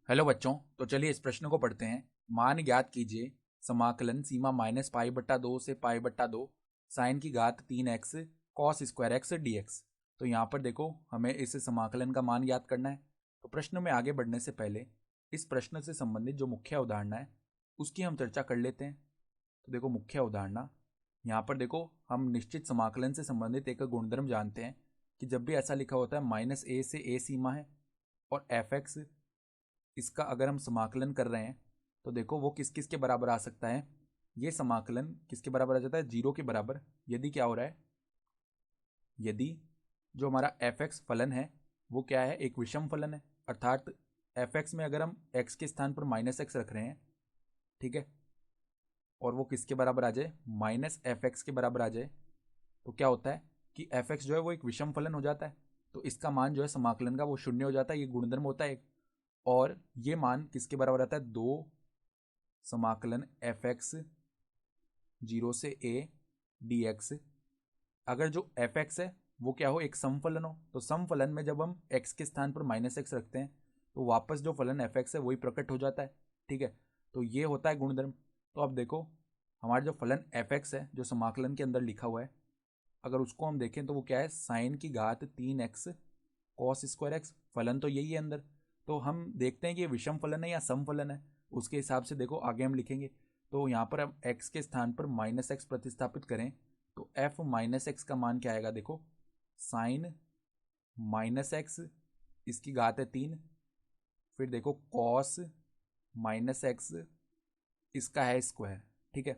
Hello बच्चों, तो चलिए इस प्रश्न को पढ़ते हैं। मान ज्ञात कीजिए समाकलन सीमा माइनस पाई बट्टा दो से पाई बट्टा दो साइन की घात 3x cos square x D x. तो यहाँ पर देखो हमें इस समाकलन का मान ज्ञात करना है। तो प्रश्न में आगे बढ़ने से पहले इस प्रश्न से संबंधित जो मुख्य अवधारणा है उसकी हम चर्चा कर लेते हैं। तो देखो मुख्य अवधारणा यहाँ पर देखो, हम निश्चित समाकलन से संबंधित एक गुणधर्म जानते हैं कि जब भी ऐसा लिखा होता है माइनस ए से ए सीमा है और एफ एक्स, इसका अगर हम समाकलन कर रहे हैं तो देखो वो किस किस के बराबर आ सकता है। ये समाकलन किसके बराबर आ जाता है? जीरो के बराबर। यदि क्या हो रहा है, यदि जो हमारा एफ एक्स फलन है वो क्या है, एक विषम फलन है, अर्थात एफ एक्स में अगर हम एक्स के स्थान पर माइनस एक्स रख रहे हैं, ठीक है, और वो किसके बराबर आ जाए, माइनस एफ एक्स के बराबर आ जाए, तो क्या होता है कि एफ एक्स जो है वो एक विषम फलन हो जाता है। तो इसका मान जो है समाकलन का वो शून्य हो जाता है। ये गुणधर्म होता है। और ये मान किसके बराबर आता है? दो समाकलन एफ एक्स जीरो से ए डी एक्स। अगर जो एफ एक्स है वो क्या हो, एक समफलन हो, तो समफलन में जब हम एक्स के स्थान पर माइनस एक्स रखते हैं तो वापस जो फलन एफ एक्स है वही प्रकट हो जाता है। ठीक है, तो ये होता है गुणधर्म। तो अब देखो हमारा जो फलन एफ एक्स है जो समाकलन के अंदर लिखा हुआ है, अगर उसको हम देखें तो वो क्या है, साइन की घात 3x कॉस स्क्वायर एक्स। फलन तो यही है अंदर। तो हम देखते हैं कि ये विषम फलन है या सम फलन है, उसके हिसाब से देखो आगे हम लिखेंगे। तो यहाँ पर हम x के स्थान पर माइनस एक्स प्रतिस्थापित करें तो f माइनस एक्स का मान क्या आएगा? देखो साइन माइनस एक्स, इसकी घात है 3, फिर देखो कॉस माइनस एक्स, इसका है स्क्वायर। ठीक है,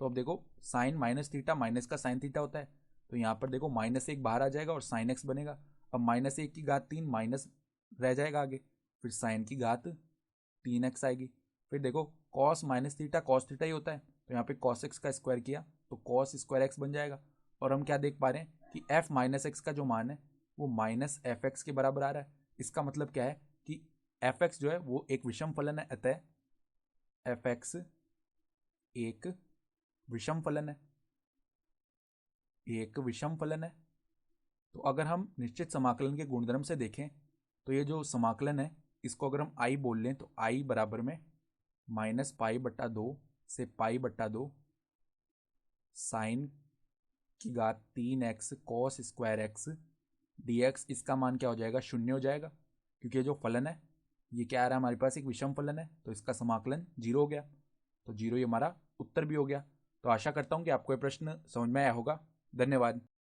तो अब देखो साइन माइनस थीटा, माइनस का साइन थीटा होता है, तो यहाँ पर देखो माइनस एक बाहर आ जाएगा और साइन एक्स बनेगा। अब माइनस एक की घात 3 माइनस रह जाएगा आगे, फिर साइन की घात 3x आएगी। फिर देखो cos minus theta, cos theta ही होता है, तो यहाँ पे कॉस एक्स का स्क्वायर किया तो कॉस स्क्वायर एक्स बन जाएगा। और हम क्या देख पा रहे हैं कि एफ माइनस एक्स का जो मान है वो माइनस एफ एक्स के बराबर आ रहा है। इसका मतलब क्या है कि एफ एक्स जो है वो एक विषम फलन है, अतः एफ एक्स एक विषम फलन है, एक विषम फलन है। तो अगर हम निश्चित समाकलन के गुणधर्म से देखें तो ये जो समाकलन है इसको अगर हम आई बोल लें तो आई बराबर में माइनस पाई बट्टा दो से पाई बट्टा दो साइन की घात 3x cos square x D x. इसका मान क्या हो जाएगा? शून्य हो जाएगा, क्योंकि ये जो फलन है ये क्या आ रहा है हमारे पास, एक विषम फलन है, तो इसका समाकलन जीरो हो गया। तो जीरो ही हमारा उत्तर भी हो गया। तो आशा करता हूँ कि आपको ये प्रश्न समझ में आया होगा। धन्यवाद।